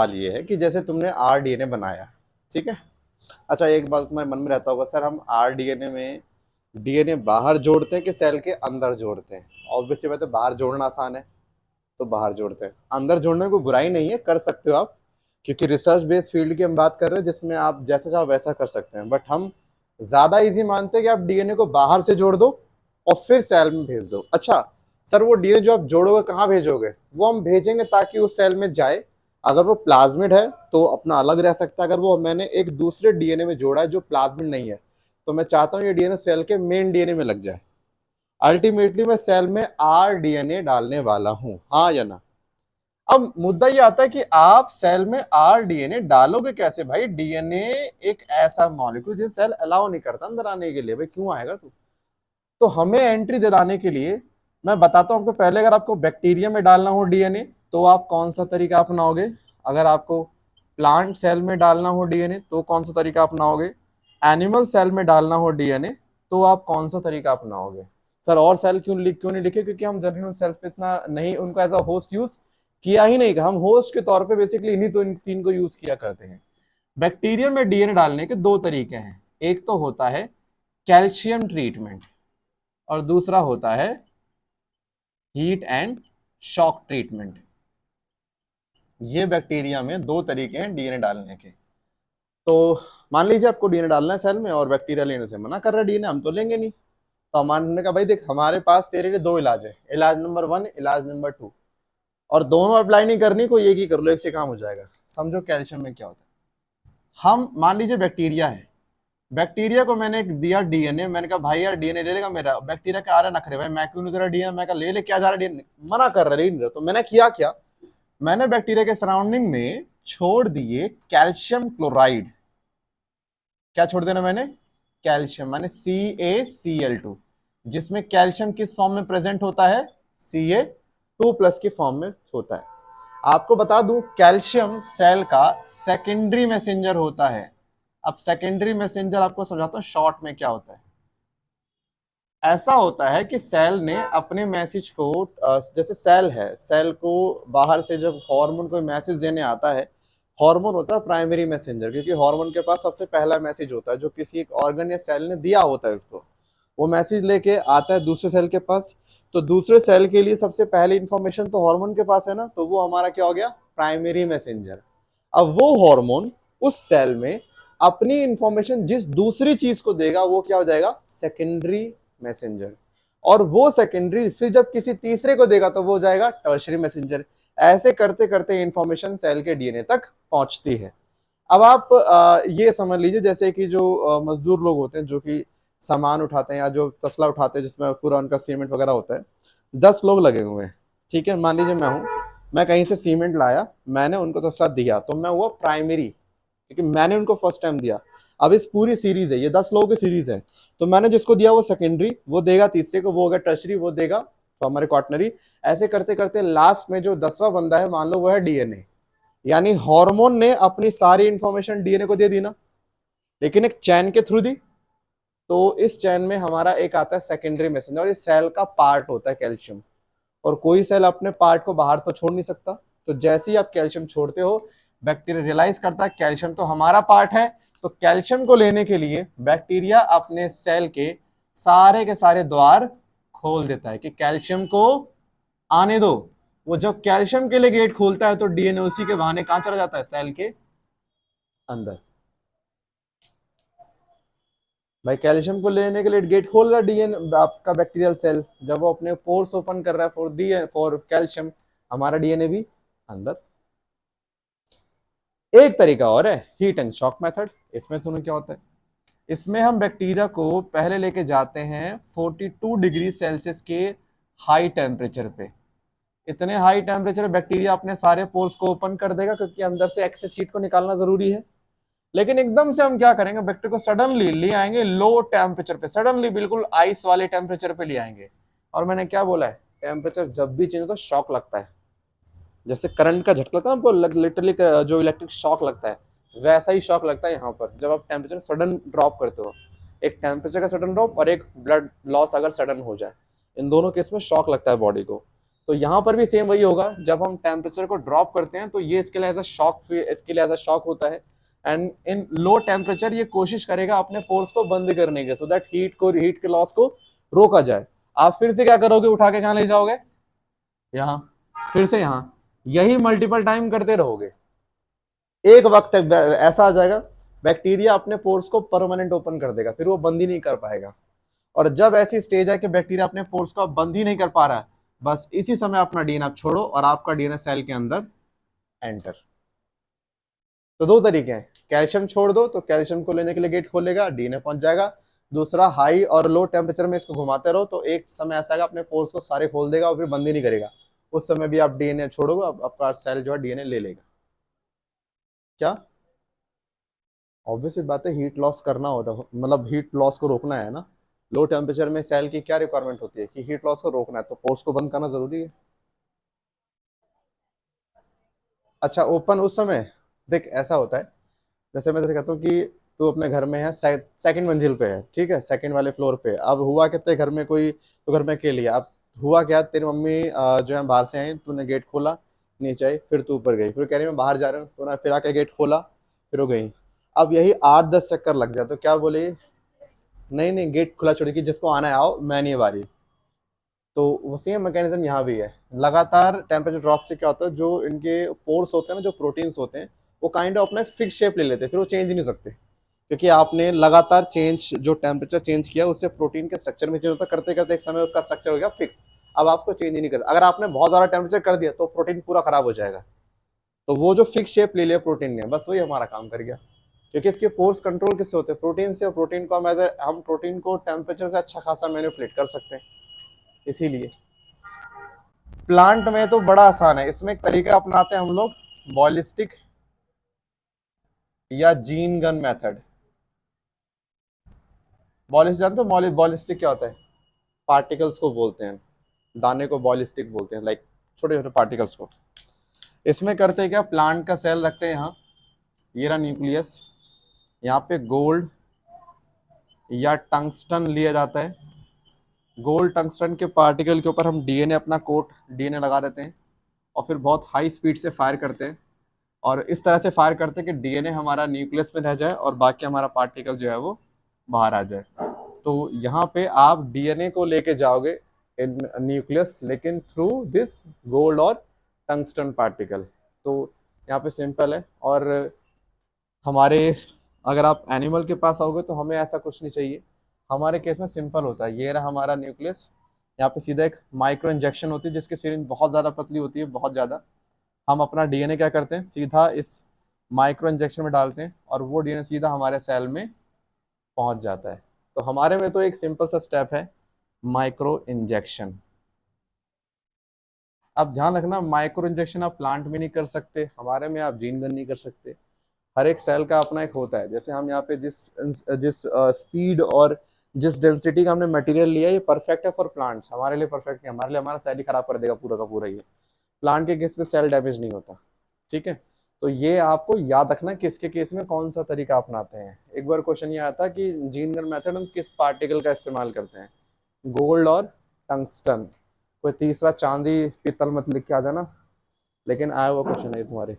सवाल ये है कि जैसे तुमने आरडीएनए बनाया, ठीक है। अच्छा, एक बात तुम्हारे मन में रहता होगा, सर हम आरडीएनए में डीएनए बाहर जोड़ते हैं कि सेल के अंदर जोड़ते हैं? ऑब्वियसली बात है, बाहर जोड़ना आसान है तो बाहर जोड़ते हैं। अंदर जोड़ने में कोई बुराई नहीं है, कर सकते हो आप, क्योंकि रिसर्च बेस्ड फील्ड की हम बात कर रहे हैं जिसमें आप जैसा चाहो वैसा कर सकते हैं। बट हम ज्यादा इजी मानते हैं कि आप डीएनए को बाहर से जोड़ दो और फिर सेल में भेज दो। अच्छा सर, वो डीएनए जो आप जोड़ोगे कहाँ भेजोगे? वो हम भेजेंगे ताकि उस सेल में जाए। अगर वो प्लाज्मिड है तो अपना अलग रह सकता है। अगर वो मैंने एक दूसरे डीएनए में जोड़ा है जो प्लाज्मिड नहीं है, तो मैं चाहता हूँ ये डीएनए सेल के मेन डीएनए में लग जाए। अल्टीमेटली मैं सेल में आरडीएनए डालने वाला हूं, हाँ या ना? अब मुद्दा ये आता है कि आप सेल में आरडीएनए डालोगे कैसे भाई? डीएनए एक ऐसा मॉलिक्यूल जिसे सेल अलाउ नहीं करता अंदर आने के लिए, भाई क्यों आएगा तू? तो हमें एंट्री दिलाने के लिए मैं बताता हूं आपको। पहले अगर आपको बैक्टीरिया में डालना हो डीएनए तो आप कौन सा तरीका अपनाओगे? अगर आपको प्लांट सेल में डालना हो डीएनए तो कौन सा तरीका अपनाओगे? एनिमल सेल में डालना हो डीएनए तो आप कौन सा तरीका अपनाओगे? सर और सेल क्यों नहीं लिखे? क्योंकि हम जनरल सेल्स पे इतना नहीं उनको एज अ होस्ट यूज किया ही नहीं। हम होस्ट के तौर पे बेसिकली इन्हीं तो इन तीन को यूज किया करते हैं। बैक्टीरिया में डीएनए डालने के दो तरीके हैं। एक तो होता है कैल्शियम ट्रीटमेंट और दूसरा होता है हीट एंड शॉक ट्रीटमेंट। ये बैक्टीरिया में दो तरीके हैं डीएनए डालने के। तो मान लीजिए आपको डीएनए डालना है सेल में और बैक्टीरिया लेने से मना कर रहा है डीएनए, हम तो लेंगे नहीं। तो हमने कहा भाई देख, हमारे पास तेरे लिए दो इलाज है, इलाज नंबर 1, इलाज नंबर 2, और दोनों अप्लाई नहीं करनी, कोई एक ही कर लो, एक से काम हो जाएगा। समझो कैल्शियम में क्या होता है। हम मान लीजिए बैक्टीरिया है, बैक्टीरिया को मैंने दिया डीएनए, मैंने कहा भाई यार डीएनए ले लेगा मेरा। बैक्टीरिया क्या आ रहा नखरे, भाई मैं क्यों नहीं दे रहा डीएनए? मैं कहा ले ले, क्या जा रहा डीएनए? मना कर रहा है। तो मैंने किया क्या? मैंने बैक्टीरिया के सराउंडिंग में छोड़ दिए कैल्शियम क्लोराइड। क्या छोड़ देना मैंने? कैल्शियम, माने CaCl2, जिसमें कैल्शियम किस फॉर्म में प्रेजेंट होता है? Ca2+ के फॉर्म में होता है। आपको बता दूं, कैल्शियम सेल का सेकेंडरी मैसेंजर होता है। अब सेकेंडरी मैसेंजर आपको समझाता हूं शॉर्ट में क्या होता है। ऐसा होता है कि सेल ने अपने मैसेज को, जैसे सेल है, सेल को बाहर से जब हार्मोन कोई मैसेज देने आता है, हार्मोन होता है प्राइमरी मैसेंजर, क्योंकि हार्मोन के पास सबसे पहला मैसेज होता है जो किसी एक ऑर्गन या सेल ने दिया होता है उसको। वो मैसेज लेके आता है दूसरे सेल के पास। तो दूसरे सेल के लिए सबसे पहली इंफॉर्मेशन तो हार्मोन के पास है ना, तो वो हमारा क्या हो गया? Primary messenger. अब वो हार्मोन उस सेल में अपनी इंफॉर्मेशन जिस दूसरी चीज को देगा वो क्या हो जाएगा? Secondary messenger. और वो सेकेंडरी फिर जब किसी तीसरे को देगा तो वो हो जाएगा टर्शरी मैसेंजर। ऐसे करते करते इंफॉर्मेशन सेल के डीएनए तक पहुंचती है। अब आप ये समझ लीजिए, जैसे कि जो मजदूर लोग होते हैं जो कि सामान उठाते हैं या जो तसला उठाते हैं जिसमें पूरा उनका सीमेंट वगैरह होता है, 10 लोग लगे हुए हैं, ठीक है। मान लीजिए मैं हूं, मैं कहीं से सीमेंट लाया, मैंने उनको तसला दिया तो मैं हुआ प्राइमरी, क्योंकि मैंने उनको फर्स्ट टाइम दिया। अब इस पूरी सीरीज है, ये 10 लोगों की सीरीज है, तो मैंने जिसको दिया वो सेकेंडरी, वो देगा तीसरे को, वो होगा टर्शरी, वो देगा तो हमारे क्वार्टनरी। ऐसे करते करते लास्ट में जो 10वां बंदा है, मान लो वो है डीएनए। यानी हार्मोन ने अपनी सारी इंफॉर्मेशन डीएनए को दे दी ना, लेकिन एक चैन के थ्रू दी। तो इस चैन में हमारा एक आता है सेकेंडरी मैसेंजर, और ये सेल का पार्ट होता है कैल्शियम। और कोई सेल अपने पार्ट को बाहर तो छोड़ नहीं सकता। तो जैसे ही आप कैल्शियम छोड़ते हो, बैक्टीरिया रियलाइज करता है कैल्शियम तो हमारा पार्ट है। तो कैल्शियम को लेने के लिए बैक्टीरिया अपने सेल के सारे द्वार खोल देता है कि कैल्शियम को आने दो। वो जब कैल्शियम के लिए गेट खोलता है तो डीएनए उसी के बहाने कहां चला जाता है? सेल के अंदर। भाई कैल्शियम को लेने के लिए गेट खोल रहा डीएनए आपका बैक्टीरियल सेल, जब वो अपने पोर्स ओपन कर रहा है फॉर डीएनए फॉर कैल्शियम, हमारा डीएनए भी अंदर। एक तरीका और है, हीट एंड शॉक मेथड। इसमें सुनो क्या होता है। इसमें हम बैक्टीरिया को पहले लेके जाते हैं 42 डिग्री सेल्सियस के हाई टेम्परेचर पे। इतने हाई टेम्परेचर बैक्टीरिया अपने सारे पोर्स को ओपन कर देगा, क्योंकि अंदर से एक्सेस हीट को निकालना जरूरी है। लेकिन एकदम से हम क्या करेंगे, बैक्टीरिया को सडनली ले आएंगे लो टेम्परेचर पे, सडनली बिल्कुल आइस वाले टेम्परेचर पे ले आएंगे। और मैंने क्या बोला है, टेम्परेचर जब भी चेंज होता है शॉक लगता है। जैसे करंट का झटका लगता है हमको, लिटरली जो इलेक्ट्रिक शॉक लगता है, वैसा ही शॉक लगता है यहाँ पर जब आप टेम्परेचर सडन ड्रॉप करते हो। एक टेम्परेचर का सडन ड्रॉप और एक ब्लड लॉस अगर सडन हो जाए, इन दोनों केस में शॉक लगता है बॉडी को। तो यहाँ पर भी सेम वही होगा, जब हम टेम्परेचर को ड्रॉप करते हैं तो ये इसके लिए एज अ शॉक, इसके लिए एज अ शॉक होता है। एंड इन लो टेम्परेचर ये कोशिश करेगा अपने पोर्स को बंद करने के, सो दैट हीट के लॉस को रोका जाए। आप फिर से क्या करोगे, उठा के कहाँ ले जाओगे, यहाँ, फिर से यहाँ, यही मल्टीपल टाइम करते रहोगे। एक वक्त तक ऐसा आ जाएगा बैक्टीरिया अपने पोर्स को परमानेंट ओपन कर देगा, फिर वो बंद ही नहीं कर पाएगा। और जब ऐसी स्टेज है कि बैक्टीरिया अपने पोर्स को बंद ही नहीं कर पा रहा है, बस इसी समय अपना डीएनए आप छोड़ो और आपका डीएनए सेल के अंदर एंटर। तो दो तरीके हैं, कैल्शियम छोड़ दो तो कैल्शियम को लेने के लिए गेट खोलेगा, डीएनए पहुंच जाएगा। दूसरा, हाई और लो टेम्परेचर में इसको घुमाते रहो तो एक समय ऐसा आएगा अपने पोर्स को सारे खोल देगा और फिर बंद ही नहीं करेगा। उस समय भी आप डीएनए छोड़ोगे, आपका सेल जो है डीएनए ले लेगा। क्या ऑब्वियसली बात है, हीट लॉस करना होता है, मतलब हीट लॉस को रोकना है ना। लो टेम्परेचर में सेल की क्या रिक्वायरमेंट होती है कि हीट लॉस को रोकना है, तो पोर्स को बंद करना जरूरी है। अच्छा, ओपन उस समय देख ऐसा होता है, जैसे मैं कहता हूँ कि तू अपने घर में है, सेकंड मंजिल पे है, ठीक है, सेकंड वाले फ्लोर पे। अब हुआ कहते घर में कोई, तो घर में अकेली है। अब हुआ क्या, तेरी मम्मी जो है बाहर से आई, तूने गेट खोला, नीचे आई, फिर तू ऊपर गई, फिर कह रही मैं बाहर जा रहा हूँ, तूने फिर आके गेट खोला, फिर वो गई। अब यही 8-10 चक्कर लग जाए तो क्या बोले, नहीं नहीं गेट खुला छोड़ी कि जिसको आना है आओ, मैं नहीं बारी। तो वो सेम मैकेनिज्म यहाँ भी है। लगातार टेम्परेचर ड्रॉप से क्या होता है, जो इनके पोर्स होते हैं ना, जो प्रोटीन्स होते हैं, वो काइंड ऑफ अपना फिक्स शेप ले लेते हैं, फिर वो चेंज ही नहीं सकते, क्योंकि आपने लगातार चेंज, जो टेम्परेचर चेंज किया उससे प्रोटीन के स्ट्रक्चर में चेंज होता, करते करते एक समय उसका स्ट्रक्चर हो गया फिक्स। अब आपको चेंज ही नहीं करना। अगर आपने बहुत ज़्यादा टेम्परेचर कर दिया तो प्रोटीन पूरा खराब हो जाएगा। तो वो जो फिक्स शेप ले लिया प्रोटीन ने, बस वही हमारा काम कर गया, क्योंकि इसके पोर्स कंट्रोल किससे होते हैं, प्रोटीन से। प्रोटीन को हम प्रोटीन को टेम्परेचर से अच्छा खासा मैनिपुलेट कर सकते हैं, इसीलिए। प्लांट में तो बड़ा आसान है, इसमें एक तरीका अपनाते हैं हम लोग, बॉलिस्टिक या जीन गन मेथड। बॉलिस्टिक जानते हो, बॉलिस्टिक क्या होता है, पार्टिकल्स को बोलते हैं, दाने को बॉलिस्टिक बोलते हैं, लाइक छोटे छोटे पार्टिकल्स को। इसमें करते हैं क्या, प्लांट का सेल रखते हैं यहाँ, ये रहा न्यूक्लियस, यहाँ पे गोल्ड या टंगस्टन लिया जाता है। गोल्ड टंगस्टन के पार्टिकल के ऊपर हम डीएनए अपना कोट, डीएनए लगा देते हैं और फिर बहुत हाई स्पीड से फायर करते हैं, और इस तरह से फायर करते हैं कि डीएनए हमारा न्यूक्लियस में रह जाए और बाकी हमारा पार्टिकल जो है वो बाहर आ जाए। तो यहाँ पे आप डीएनए को लेके जाओगे इन न्यूक्लियस, लेकिन थ्रू दिस गोल्ड और टंगस्टन पार्टिकल। तो यहाँ पे सिंपल है। और हमारे, अगर आप एनिमल के पास आओगे तो हमें ऐसा कुछ नहीं चाहिए। हमारे केस में सिंपल होता है, ये रहा हमारा न्यूक्लियस, यहाँ पे सीधा एक माइक्रो इंजेक्शन होती है जिसकी सिरिंज बहुत ज़्यादा पतली होती है, बहुत ज़्यादा। हम अपना डीएनए क्या करते हैं, सीधा इस माइक्रो इंजेक्शन में डालते हैं और वो डीएनए सीधा हमारे सेल में पहुंच जाता है। तो हमारे में तो एक सिंपल सा स्टेप है, माइक्रो इंजेक्शन। अब ध्यान रखना, माइक्रो इंजेक्शन आप प्लांट में नहीं कर सकते, हमारे में आप जीन गन नहीं कर सकते। हर एक सेल का अपना एक होता है। जैसे हम यहाँ पे जिस जिस स्पीड और जिस डेंसिटी का हमने मटेरियल लिया, ये परफेक्ट है फॉर प्लांट्स, हमारे लिए परफेक्ट नहीं, हमारे लिए हमारा सेल ही खराब कर देगा पूरा का पूरा। ये प्लांट के केस में सेल डैमेज नहीं होता, ठीक है। तो ये आपको याद रखना किसके केस में कौन सा तरीका अपनाते हैं। एक बार क्वेश्चन ये आता कि जीन गन मेथड हम किस पार्टिकल का इस्तेमाल करते हैं, गोल्ड और टंगस्टन। कोई तीसरा चांदी पीतल मत लिख के आ जाना, लेकिन आया हुआ क्वेश्चन है तुम्हारे।